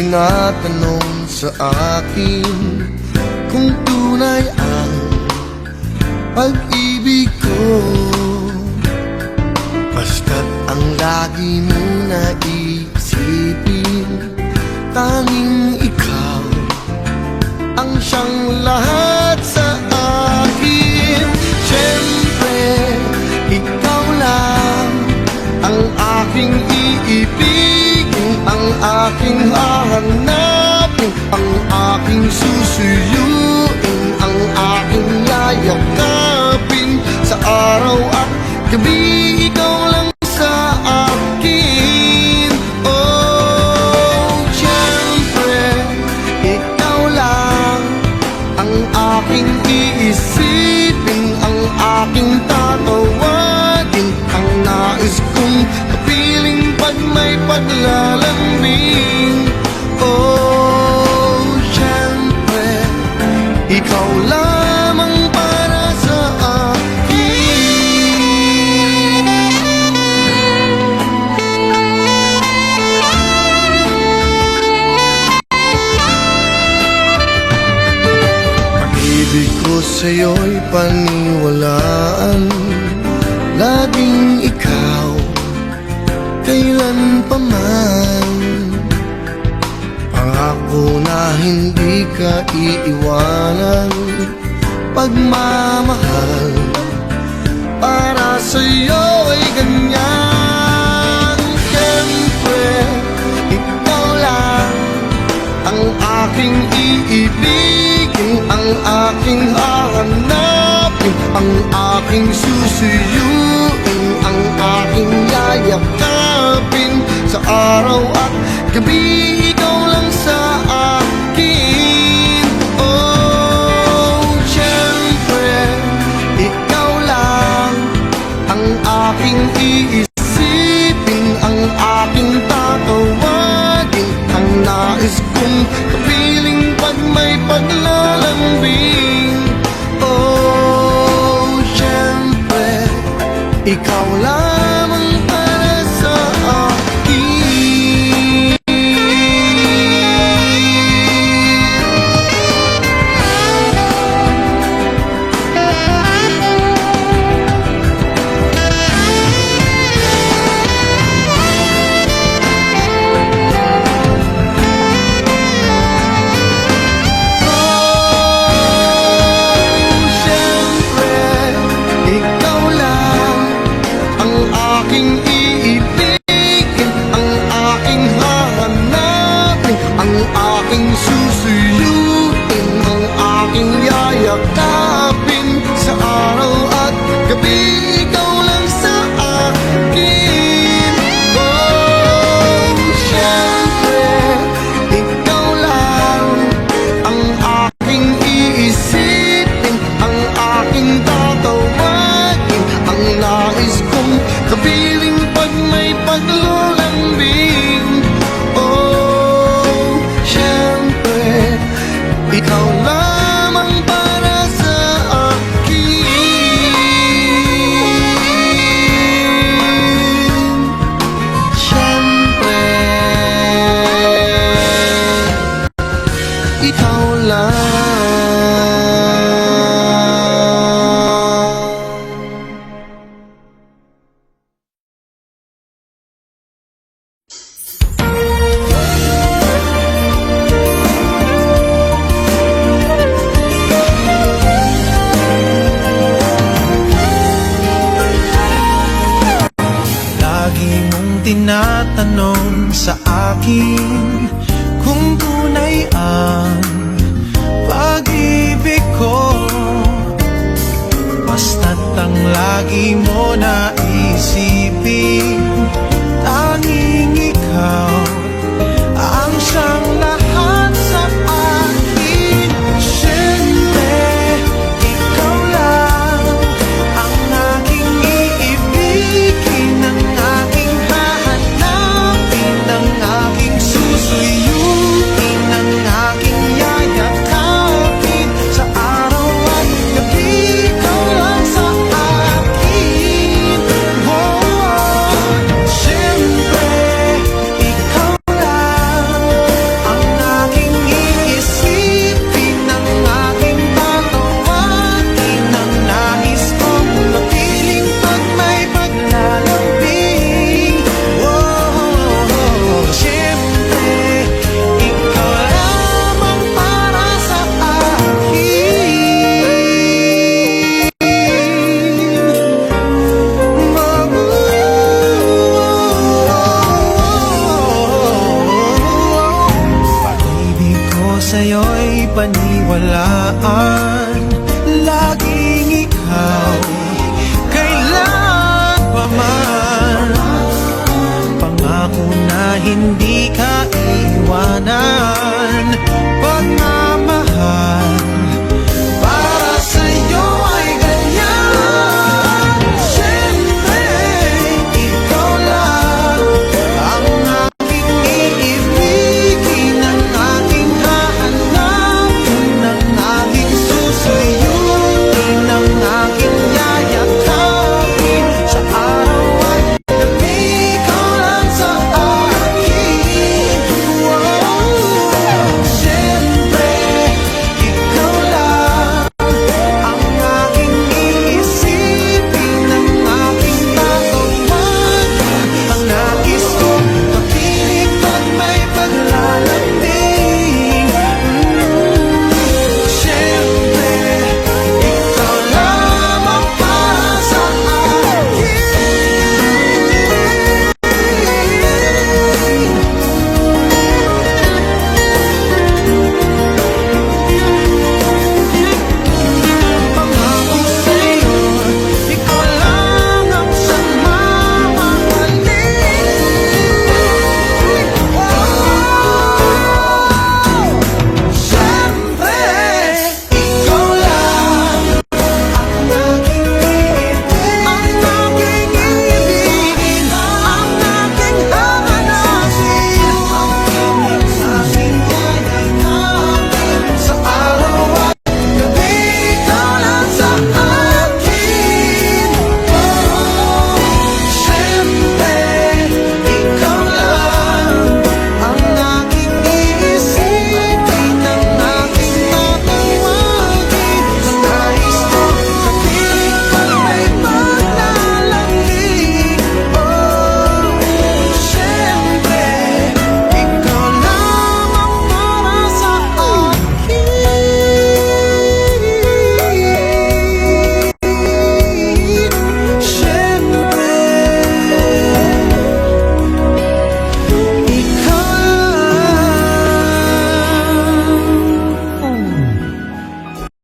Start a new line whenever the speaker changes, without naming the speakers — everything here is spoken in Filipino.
tinatanong sa akin kung tunay ang pag-ibig ko, basta't ang lagi mo naisipin, tanging ikaw ang siyang lahat sa akin. Siyempre, ikaw lang ang aking iibigin, ang aking hahanapin, ang aking susuyuin, ang aking yayakapin. Sa araw at gabi, ikaw lang sa akin. Oh, siyempre, ikaw lang ang aking iisipin, ang aking tatawagin, ang nais kong kapiling pag may paglalambing. Oh, siyempre, ikaw lamang para sa akin. Pag-ibig ko sa'yo'y paniwalaan, laging ikaw, kailan pa man. Pangako na hindi ka iiwanan, pagmamahal para sa'yo ay ganyan. Siyempre, ikaw lang ang aking iibigin, ang aking hahanapin, ang aking susuyuin, ang aking yayakapin. Sa araw at gabi, ikaw lang sa akin. Oh, siyempre, ikaw lang ang aking iisipin, ang aking tatawagin, ang nais kong kapiling pag may paglalambing. Oh, siyempre, ikaw lamang para sa akin. Aking iibigin, ang aking hahanapin, ang aking susuyuin, ang aking yayakapin. Sa araw at gabi, ikaw lang sa akin. Oh, siyempre, ikaw lang ang aking iisipin, ang aking tatawagin, ang nais kong kapiling pag may paglalambing. Oh, siyempre, ikaw lamang para sa akin. Siyempre, ikaw lang.
Tinatanong sa akin kung tunay ang
sa'yo'y paniwalaan, laging ikaw, kailan pa man. Pangako na hindi ka iwanan, pag